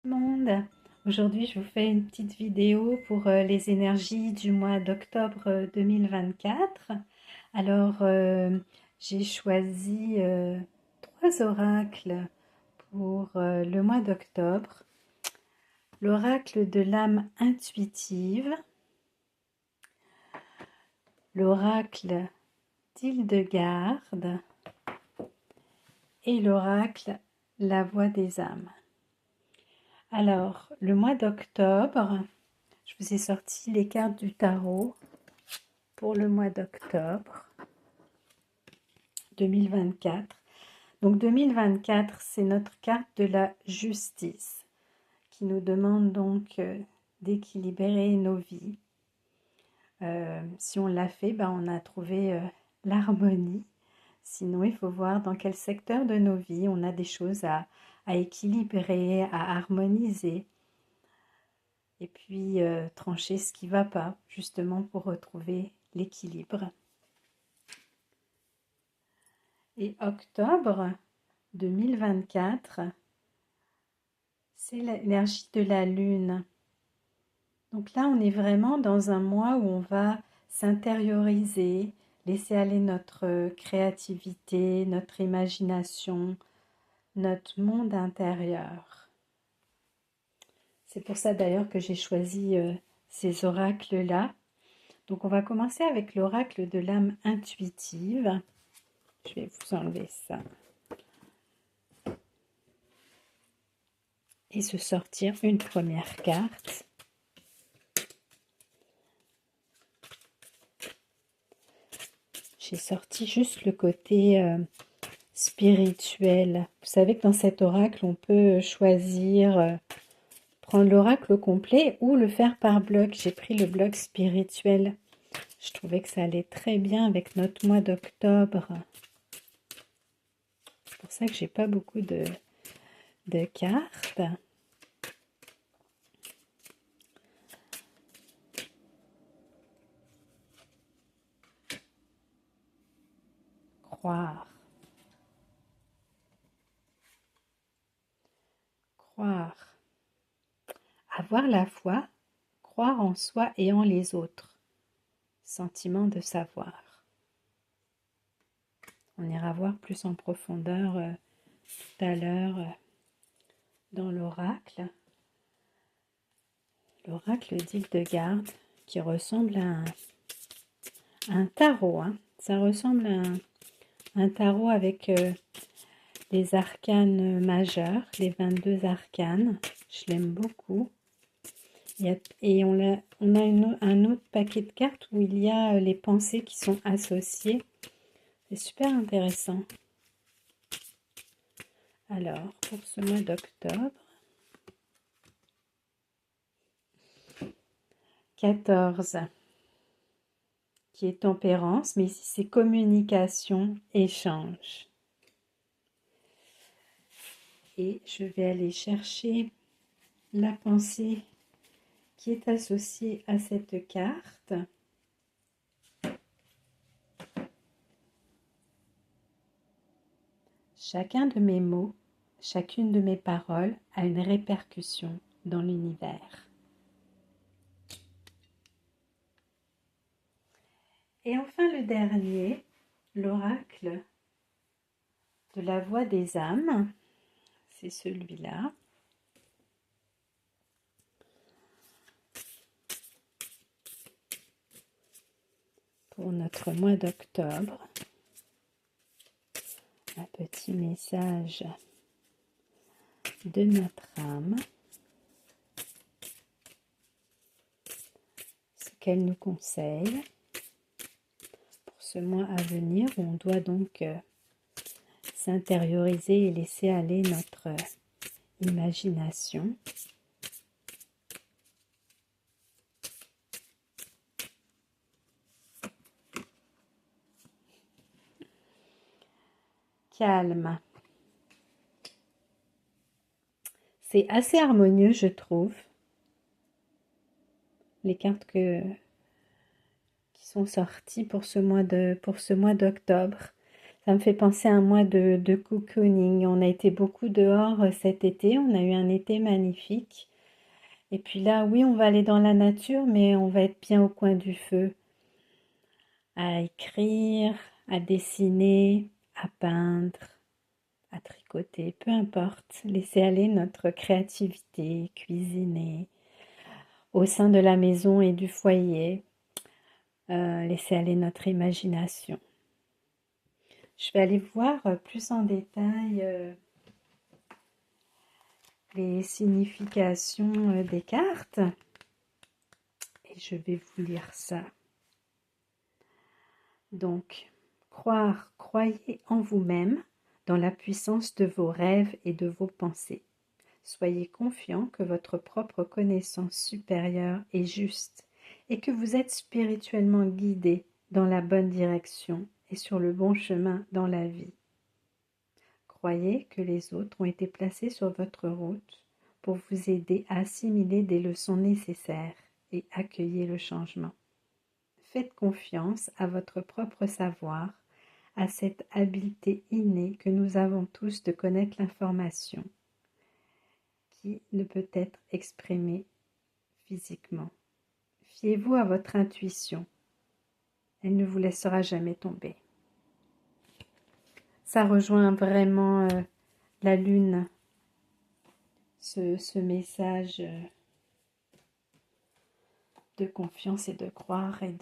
Monde. Aujourd'hui, je vous fais une petite vidéo pour les énergies du mois d'octobre 2024. Alors, j'ai choisi trois oracles pour le mois d'octobre. L'oracle de l'âme intuitive, l'oracle d'Hildegarde et l'oracle la voix des âmes. Alors, le mois d'octobre, je vous ai sorti les cartes du tarot pour le mois d'octobre 2024. Donc 2024, c'est notre carte de la justice qui nous demande donc d'équilibrer nos vies. Si on l'a fait, on a trouvé l'harmonie. Sinon, il faut voir dans quel secteur de nos vies on a des choses à équilibrer, à harmoniser. Et puis trancher ce qui ne va pas, justement pour retrouver l'équilibre. Et octobre 2024, c'est l'énergie de la lune. Donc là, on est vraiment dans un mois où on va s'intérioriser, laisser aller notre créativité, notre imagination, notre monde intérieur. C'est pour ça d'ailleurs que j'ai choisi ces oracles-là. Donc on va commencer avec l'oracle de l'âme intuitive. Je vais vous enlever ça. Et se sortir une première carte. J'ai sorti juste le côté spirituel. Vous savez que dans cet oracle, on peut choisir prendre l'oracle complet ou le faire par bloc. J'ai pris le bloc spirituel. Je trouvais que ça allait très bien avec notre mois d'octobre. C'est pour ça que j'ai pas beaucoup de cartes. Croire. Croire. Avoir la foi, croire en soi et en les autres. Sentiment de savoir. On ira voir plus en profondeur tout à l'heure dans l'oracle. L'oracle d'Hildegarde qui ressemble à un tarot. Ça ressemble à un tarot avec les arcanes majeurs, les 22 arcanes. Je l'aime beaucoup. Et on a un autre paquet de cartes où il y a les pensées qui sont associées. C'est super intéressant. Alors, pour ce mois d'octobre, 14, qui est tempérance, mais ici c'est communication, échange. Et je vais aller chercher la pensée qui est associée à cette carte. Chacun de mes mots, chacune de mes paroles a une répercussion dans l'univers. Et enfin le dernier, l'oracle de la voix des âmes, c'est celui-là. Pour notre mois d'octobre, un petit message de notre âme, ce qu'elle nous conseille pour ce mois à venir où on doit donc s'intérioriser et laisser aller notre imagination. Calme. C'est assez harmonieux, je trouve. Les cartes qui sont sorties pour ce mois d'octobre. Ça me fait penser à un mois de cocooning. On a été beaucoup dehors cet été, on a eu un été magnifique. Et puis là, oui, on va aller dans la nature, mais on va être bien au coin du feu, à écrire, à dessiner, à peindre, à tricoter, peu importe. Laisser aller notre créativité, cuisiner, au sein de la maison et du foyer, laisser aller notre imagination. Je vais aller voir plus en détail les significations des cartes et je vais vous lire ça. Donc, croyez en vous-même, dans la puissance de vos rêves et de vos pensées. Soyez confiant que votre propre connaissance supérieure est juste et que vous êtes spirituellement guidé dans la bonne direction et sur le bon chemin dans la vie. Croyez que les autres ont été placés sur votre route pour vous aider à assimiler des leçons nécessaires et accueillir le changement. Faites confiance à votre propre savoir, à cette habileté innée que nous avons tous de connaître l'information, qui ne peut être exprimée physiquement. Fiez-vous à votre intuition, elle ne vous laissera jamais tomber. Ça rejoint vraiment la lune, ce message de confiance et de croire et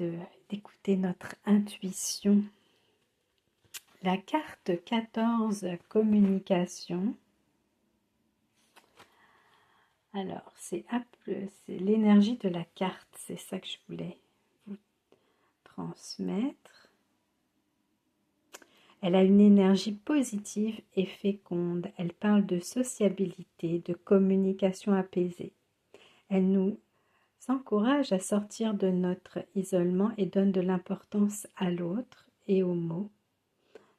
d'écouter notre intuition. La carte 14, communication. Alors, c'est l'énergie de la carte, c'est ça que je voulais vous transmettre. Elle a une énergie positive et féconde. Elle parle de sociabilité, de communication apaisée. Elle nous encourage à sortir de notre isolement et donne de l'importance à l'autre et aux mots.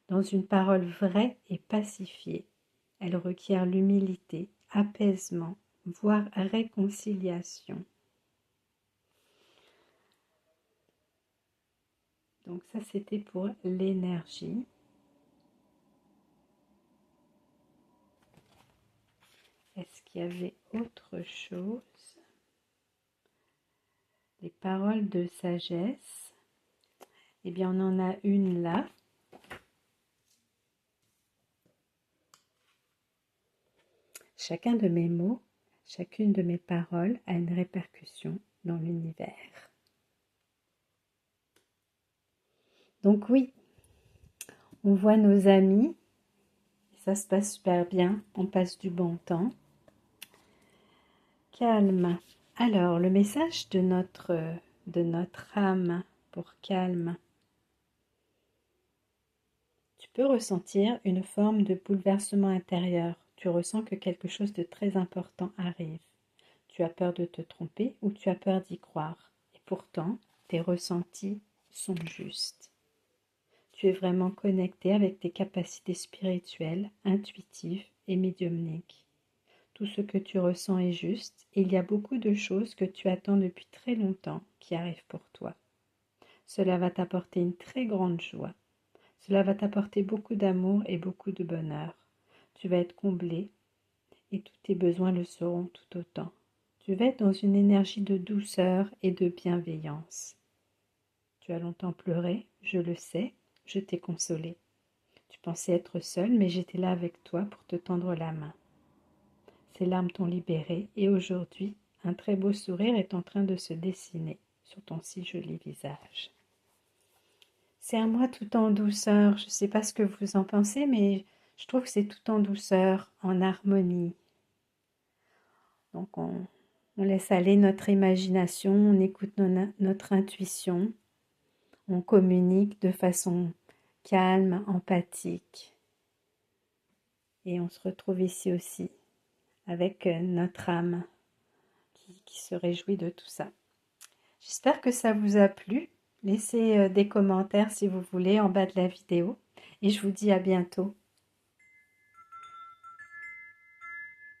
Dans une parole vraie et pacifiée, elle requiert l'humilité, apaisement, voire réconciliation. Donc ça, c'était pour l'énergie. Est-ce qu'il y avait autre chose? Les paroles de sagesse. Eh bien, on en a une là. Chacun de mes mots, chacune de mes paroles a une répercussion dans l'univers. Donc oui, on voit nos amis, ça se passe super bien, on passe du bon temps. Calme. Alors, le message de notre âme pour calme. Tu peux ressentir une forme de bouleversement intérieur. Tu ressens que quelque chose de très important arrive. Tu as peur de te tromper ou tu as peur d'y croire. Et pourtant, tes ressentis sont justes. Tu es vraiment connecté avec tes capacités spirituelles, intuitives et médiumniques. Tout ce que tu ressens est juste et il y a beaucoup de choses que tu attends depuis très longtemps qui arrivent pour toi. Cela va t'apporter une très grande joie. Cela va t'apporter beaucoup d'amour et beaucoup de bonheur. Tu vas être comblé et tous tes besoins le seront tout autant. Tu vas être dans une énergie de douceur et de bienveillance. Tu as longtemps pleuré, je le sais, je t'ai consolé. Tu pensais être seul, mais j'étais là avec toi pour te tendre la main. Ces larmes t'ont libéré et aujourd'hui, un très beau sourire est en train de se dessiner sur ton si joli visage. C'est un mois tout en douceur, je ne sais pas ce que vous en pensez, mais je trouve que c'est tout en douceur, en harmonie. Donc on laisse aller notre imagination, on écoute notre intuition, on communique de façon calme, empathique. Et on se retrouve ici aussi avec notre âme qui se réjouit de tout ça. J'espère que ça vous a plu. Laissez des commentaires si vous voulez en bas de la vidéo. Et je vous dis à bientôt.